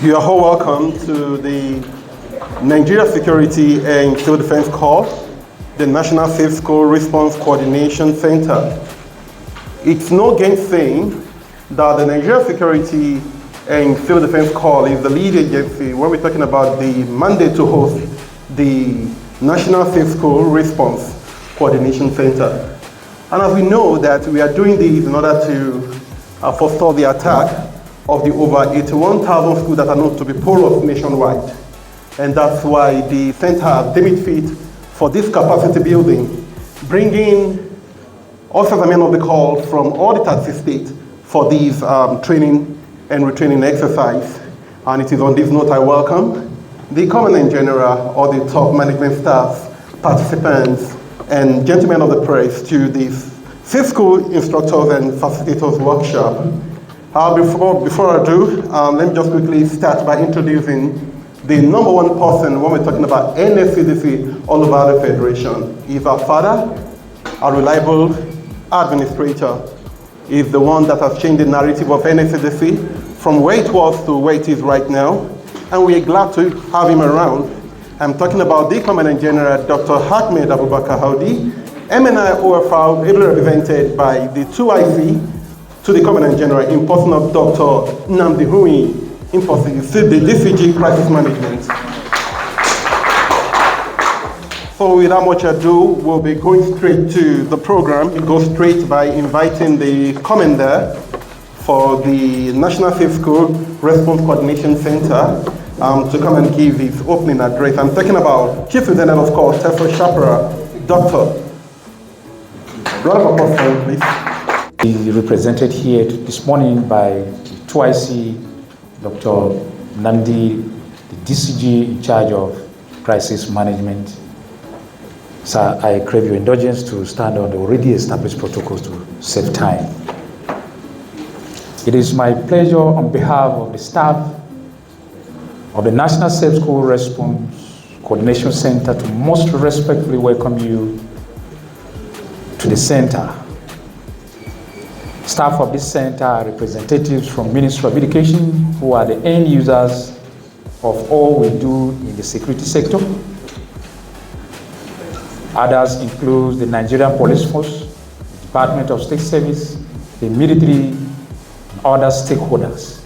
You are all welcome to the Nigeria Security and Civil Defense Corps, the National Safe School Response Coordination Center. It's no gainsaying that the Nigeria Security and Civil Defense Corps is the lead agency when we're talking about the mandate to host the National Safe School Response Coordination Center. And as we know that we are doing this in order to forestall the attack of the over 81,000 schools that are known to be porous nationwide. And that's why the center has deemed fit for this capacity building, bringing officers and men of the call from all the 30 states for these training and retraining exercise. And it is on this note I welcome the Commandant General, all the top management staff, participants, and gentlemen of the press to this Safe School Instructors and Facilitators Workshop. Before I do, let me just quickly start by introducing the number one person when we're talking about NSCDC all over the Federation. He's our father, a reliable administrator. He's the one that has changed the narrative of NSCDC from where it was to where it is right now. And we are glad to have him around. I'm talking about the Commandant General, Dr. Ahmed Abubakar Audi, MNI OFR, ably represented by the 2IC, to the Commandant General in person of Dr. Nnamdi Hui, in person, the DCG Crisis Management. So without much ado, we'll be going straight to the program. It goes straight by inviting the commander for the National Safe School Response Coordination Center to come and give his opening address. I'm talking about Chief Lieutenant, of course, Tefo Shapara, Doctor. Round of applause for him, please. Represented here this morning by 2IC, Dr. Nnamdi, the DCG in charge of crisis management. Sir, I crave your indulgence to stand on the already established protocols to save time. It is my pleasure on behalf of the staff of the National Safe School Response Coordination Center to most respectfully welcome you to the center. Staff of this center are representatives from Ministry of Education who are the end users of all we do in the security sector. Others include the Nigerian Police Force, the Department of State Service, the military, and other stakeholders.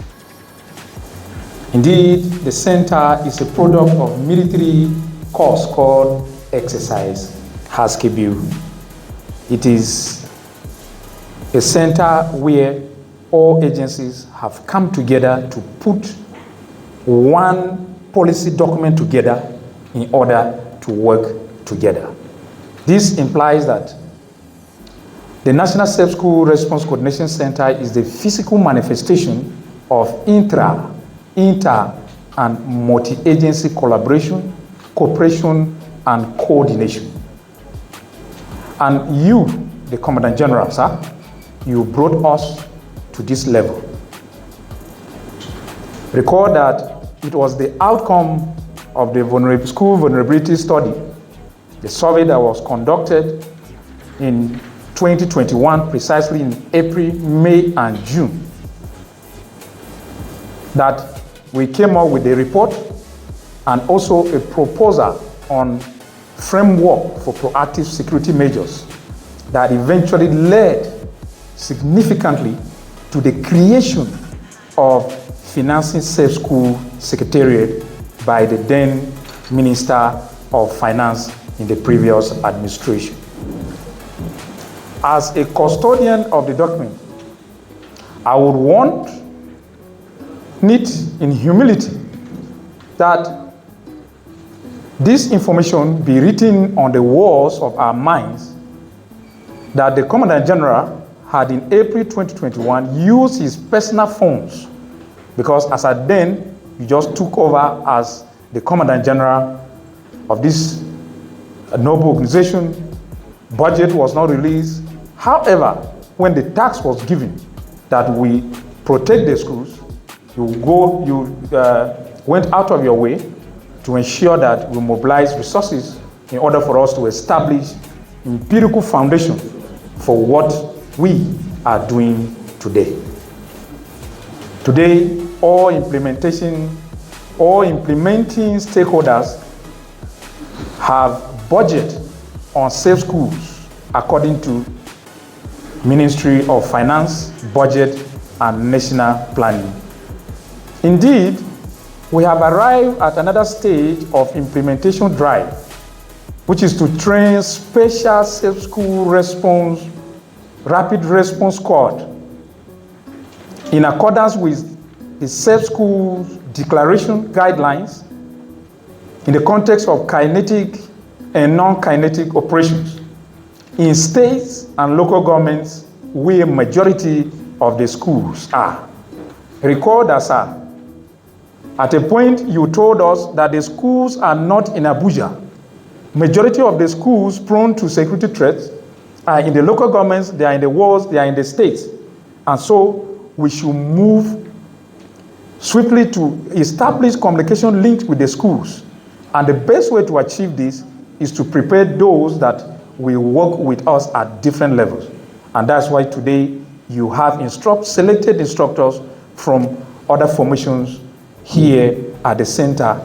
Indeed, the center is a product of military course called Exercise Haskibiu. It is a center where all agencies have come together to put one policy document together in order to work together. This implies that the National Safe School Response Coordination Center is the physical manifestation of inter, and multi-agency collaboration, cooperation, and coordination. And you, the Commandant General, sir, you brought us to this level. Recall that it was the outcome of the school vulnerability study, the survey that was conducted in 2021, precisely in April, May, and June, that we came up with a report and also a proposal on framework for proactive security measures that eventually led significantly to the creation of Financing Safe School Secretariat by the then Minister of Finance in the previous administration. As a custodian of the document, I would want it in humility that this information be written on the walls of our minds, that the Commandant General had in April 2021 used his personal funds, because as at then, he just took over as the Commandant General of this noble organization. Budget was not released. However, when the task was given that we protect the schools, you went out of your way to ensure that we mobilize resources in order for us to establish empirical foundation for what we are doing today. Today, all implementation or implementing stakeholders have budget on safe schools according to Ministry of Finance, Budget, and National Planning. Indeed, we have arrived at another stage of implementation drive, which is to train special safe school response, rapid response squad in accordance with the Safe Schools Declaration guidelines in the context of kinetic and non-kinetic operations in states and local governments where majority of the schools are. Recall that, sir, at a point you told us that the schools are not in Abuja. Majority of the schools prone to security threats are in the local governments, they are in the wards, they are in the states. And so we should move swiftly to establish communication links with the schools. And the best way to achieve this is to prepare those that will work with us at different levels. And that's why today you have selected instructors from other formations here at the center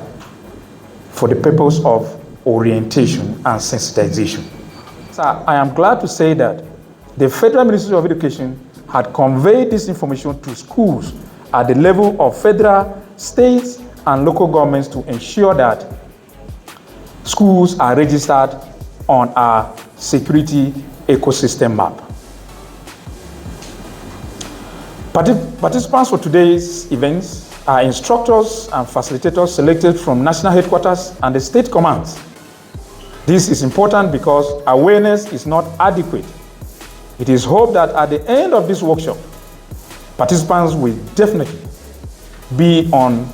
for the purpose of orientation and sensitization. So I am glad to say that the Federal Ministry of Education had conveyed this information to schools at the level of federal, states, and local governments to ensure that schools are registered on our security ecosystem map. Participants for today's events are instructors and facilitators selected from national headquarters and the state commands. This is important because awareness is not adequate. It is hoped that at the end of this workshop, participants will definitely be on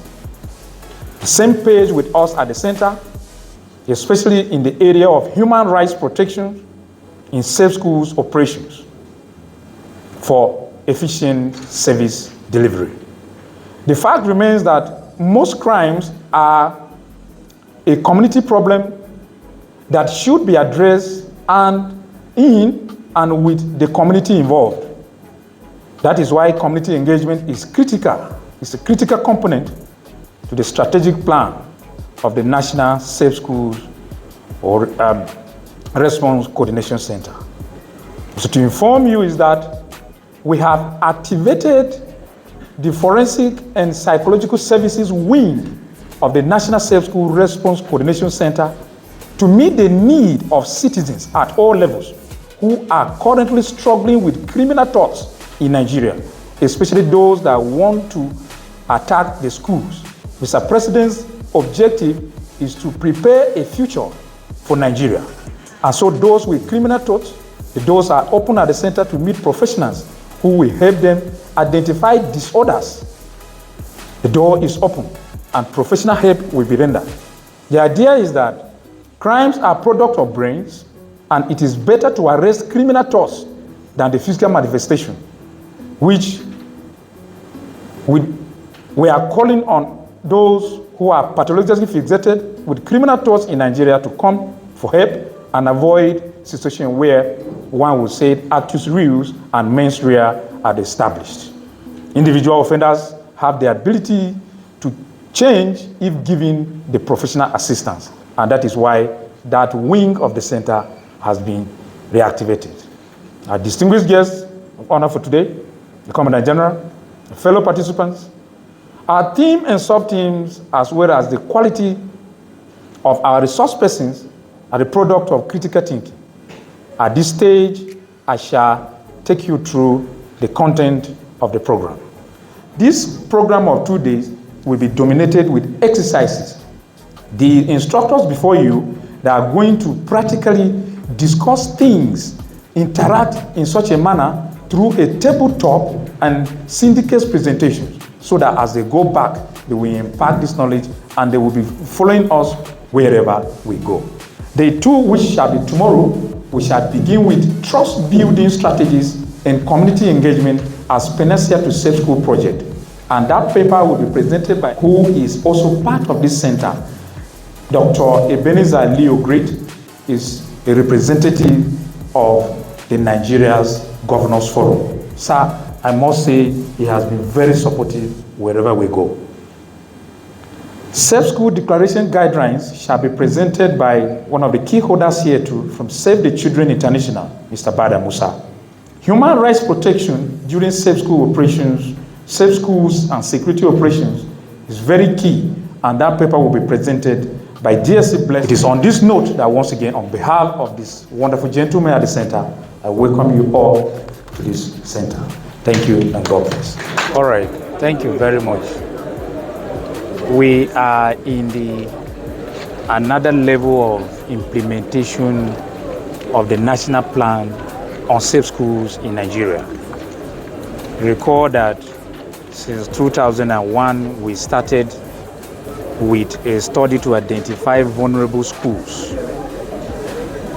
the same page with us at the center, especially in the area of human rights protection in safe schools operations for efficient service delivery. The fact remains that most crimes are a community problem that should be addressed and with the community involved. That is why community engagement is critical. It's a critical component to the strategic plan of the National Safe Schools or Response Coordination Center. So to inform you is that we have activated the Forensic and Psychological Services wing of the National Safe School Response Coordination Center to meet the need of citizens at all levels who are currently struggling with criminal thoughts in Nigeria, especially those that want to attack the schools. Mr. President's objective is to prepare a future for Nigeria. And so those with criminal thoughts, the doors are open at the center to meet professionals who will help them identify disorders. The door is open and professional help will be rendered. The idea is that crimes are product of brains and it is better to arrest criminal thoughts than the physical manifestation, which we are calling on those who are pathologically fixated with criminal thoughts in Nigeria to come for help and avoid situation where one would say actus reus and mens rea are established. Individual offenders have the ability to change if given the professional assistance, and that is why that wing of the center has been reactivated. Our distinguished guests of honor for today, the Commandant General, the fellow participants, our team and sub-teams, as well as the quality of our resource persons, are the product of critical thinking. At this stage, I shall take you through the content of the program. This program of 2 days will be dominated with exercises. The instructors before you that are going to practically discuss things, interact in such a manner through a tabletop and syndicates presentations, so that as they go back, they will impart this knowledge and they will be following us wherever we go. Day 2, which shall be tomorrow, we shall begin with trust building strategies and community engagement as panacea to Safe School project. And that paper will be presented by who is also part of this center. Dr. Ebenezer Leo Great is a representative of the Nigeria's Governors Forum. Sir, I must say he has been very supportive wherever we go. Safe School Declaration Guidelines shall be presented by one of the key holders here too, from Save the Children International, Mr. Bada Musa. Human rights protection during safe school operations, safe schools and security operations is very key, and that paper will be presented by DSC Bless. It is on this note that once again, on behalf of this wonderful gentleman at the center, I welcome you all to this center. Thank you and God bless. All right, thank you very much. We are in another level of implementation of the national plan on safe schools in Nigeria. Recall that since 2001, we started with a study to identify vulnerable schools.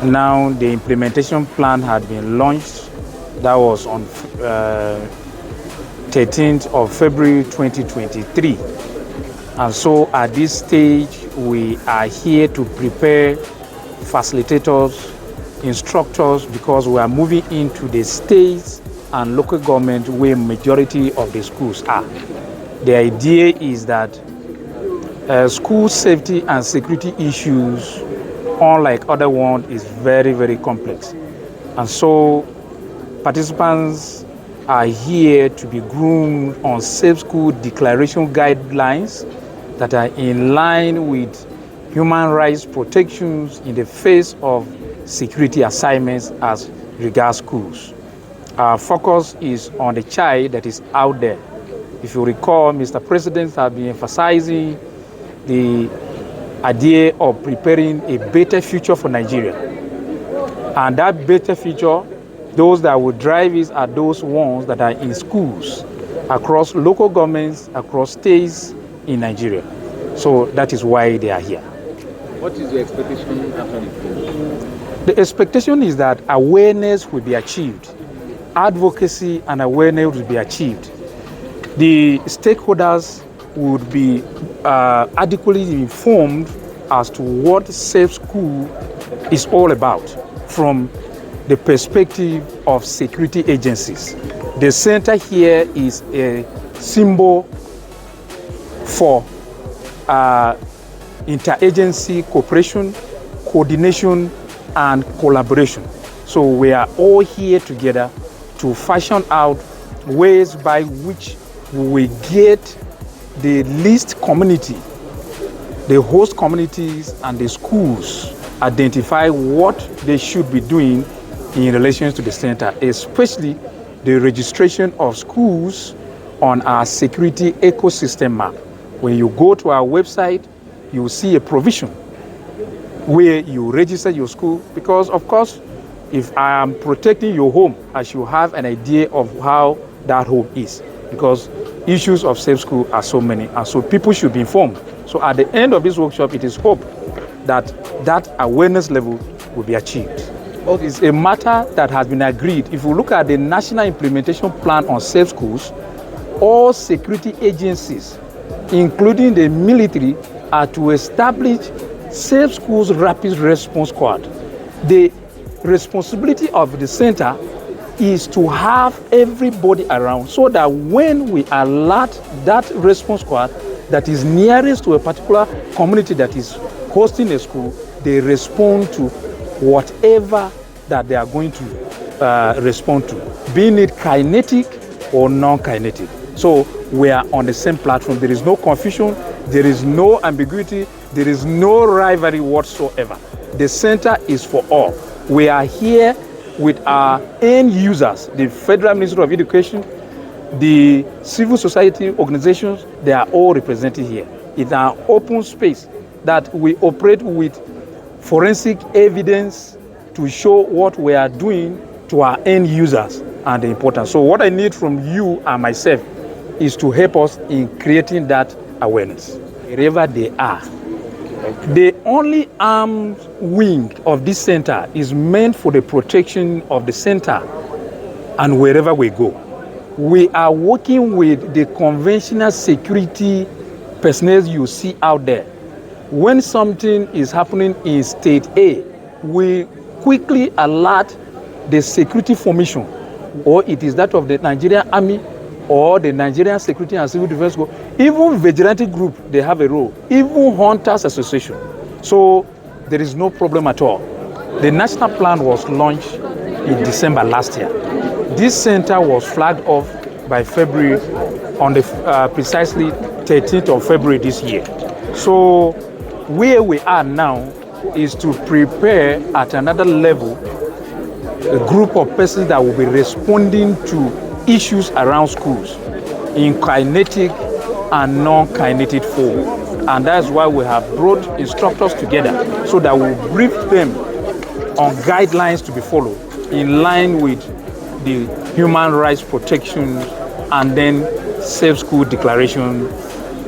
Now the implementation plan had been launched. That was on 13th of February 2023. And so at this stage, we are here to prepare facilitators, instructors, because we are moving into the states and local government where majority of the schools are. The idea is that school safety and security issues, unlike other ones, is very, very complex. And so participants are here to be groomed on safe school declaration guidelines that are in line with human rights protections in the face of security assignments as regards schools. Our focus is on the child that is out there. If you recall, Mr. President has been emphasizing the idea of preparing a better future for Nigeria. And that better future, those that will drive it are those ones that are in schools, across local governments, across states in Nigeria. So that is why they are here. What is your expectation after the program? The expectation is that awareness will be achieved. Advocacy and awareness will be achieved. The stakeholders would be adequately informed as to what safe school is all about from the perspective of security agencies. The center here is a symbol for interagency cooperation, coordination, and collaboration. So we are all here together to fashion out ways by which we get the least community, the host communities and the schools identify what they should be doing in relation to the center, especially the registration of schools on our security ecosystem map. When you go to our website, you will see a provision where you register your school, because of course, if I am protecting your home, I should have an idea of how that home is, because issues of safe school are so many, and so people should be informed. So at the end of this workshop, it is hoped that that awareness level will be achieved. It's a matter that has been agreed. If you look at the National Implementation Plan on Safe Schools, all security agencies, including the military, are to establish Safe Schools Rapid Response Squad. The responsibility of the center is to have everybody around so that when we alert that response squad that is nearest to a particular community that is hosting a school, they respond to whatever that they are going to respond to, being it kinetic or non-kinetic. So we are on the same platform. There is no confusion, there is no ambiguity, there is no rivalry whatsoever. The center is for all. We are here with our end users, the Federal Ministry of Education, the civil society organizations, they are all represented here. It's an open space that we operate with forensic evidence to show what we are doing to our end users and the importance. So what I need from you and myself is to help us in creating that awareness, wherever they are. The only armed wing of this center is meant for the protection of the center and wherever we go. We are working with the conventional security personnel you see out there. When something is happening in state A, we quickly alert the security formation, or it is that of the Nigerian Army, or the Nigerian Security and Civil Defense Corps, even vigilante group, they have a role, even Hunters Association. So there is no problem at all. The national plan was launched in December last year. This center was flagged off by February on the precisely 13th of February this year. So where we are now is to prepare at another level a group of persons that will be responding to issues around schools in kinetic and non-kinetic form. And that's why we have brought instructors together so that we'll brief them on guidelines to be followed in line with the human rights protection and then safe school declaration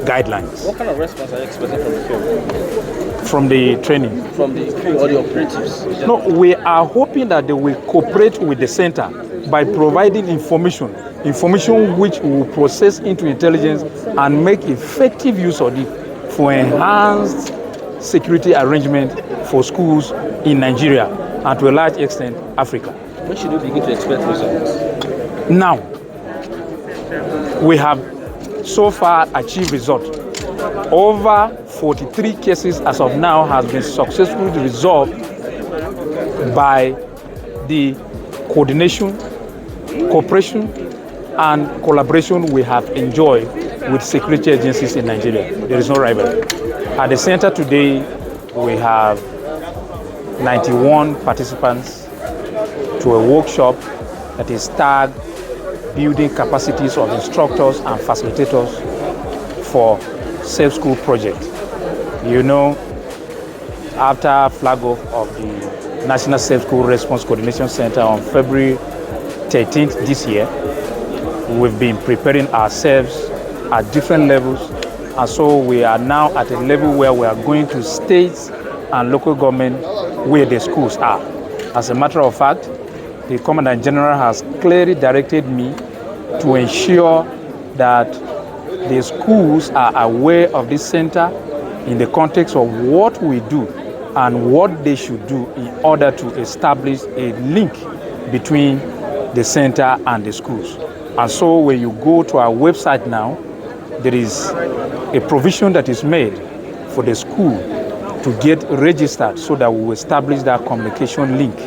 guidelines. What kind of response are you expecting from the field? From the training? From the field or the operatives? No, we are hoping that they will cooperate with the center by providing information which we will process into intelligence and make effective use of it for enhanced security arrangement for schools in Nigeria and to a large extent Africa. When should we begin to expect results? Now, we have so far achieved results. Over 43 cases as of now has been successfully resolved by the coordination, cooperation, and collaboration we have enjoyed with security agencies in Nigeria. There is no rivalry. At the center today, we have 91 participants to a workshop that is tagged building capacities of instructors and facilitators for Safe School project. You know, after flag off of the National Safe School Response Coordination Center on February 13th this year, we've been preparing ourselves at different levels, and so we are now at a level where we are going to states and local government where the schools are. As a matter of fact, the Commandant General has clearly directed me to ensure that the schools are aware of this center in the context of what we do and what they should do in order to establish a link between the center and the schools. And so when you go to our website now, there is a provision that is made for the school to get registered so that we will establish that communication link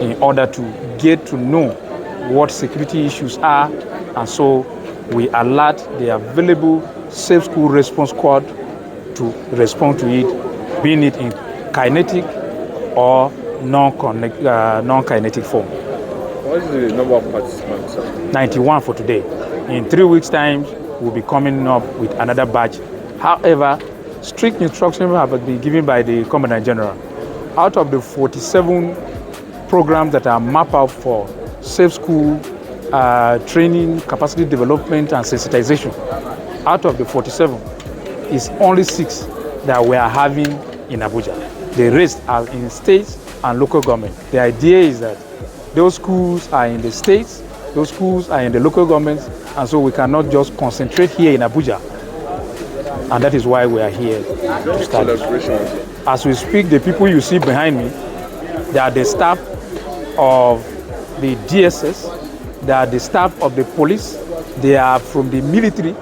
in order to get to know what security issues are, and so we alert the available Safe School Response Squad to respond to it, being it in kinetic or non-kinetic form. What is the number of participants? 91 for today. In 3 weeks' time, we'll be coming up with another batch. However, strict instructions have been given by the Commandant General. Out of the 47 programs that are mapped out for safe school training, capacity development, and sensitization, out of the 47, it's only 6 that we are having in Abuja. The rest are in states and local government. The idea is that those schools are in the states, those schools are in the local governments, and so we cannot just concentrate here in Abuja. And that is why we are here to start. As we speak, the people you see behind me, they are the staff of the DSS, they are the staff of the police, they are from the military,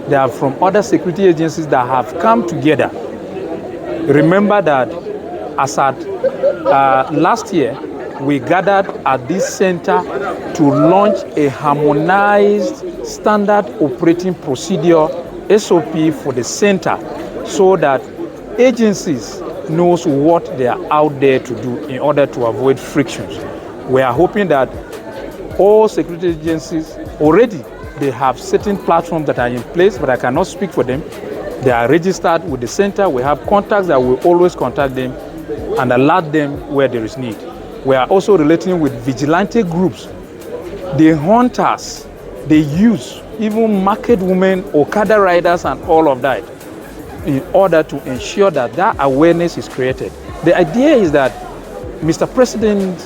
they are from other security agencies that have come together. Remember that as at last year, we gathered at this center to launch a harmonized standard operating procedure, SOP, for the center, so that agencies knows what they are out there to do in order to avoid frictions. We are hoping that all security agencies already, they have certain platforms that are in place, but I cannot speak for them. They are registered with the center. We have contacts that will always contact them and alert them where there is need. We are also relating with vigilante groups, the hunters, the youth, even market women, Okada riders, and all of that, in order to ensure that that awareness is created. The idea is that Mr. President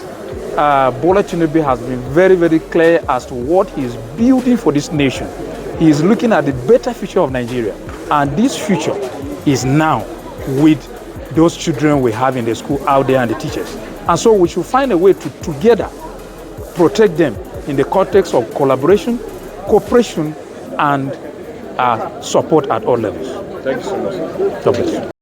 Bola Tinubu has been very, very clear as to what he is building for this nation. He is looking at the better future of Nigeria, and this future is now with those children we have in the school out there and the teachers. And so we should find a way to together protect them in the context of collaboration, cooperation and support at all levels. Thank you so much. God bless you.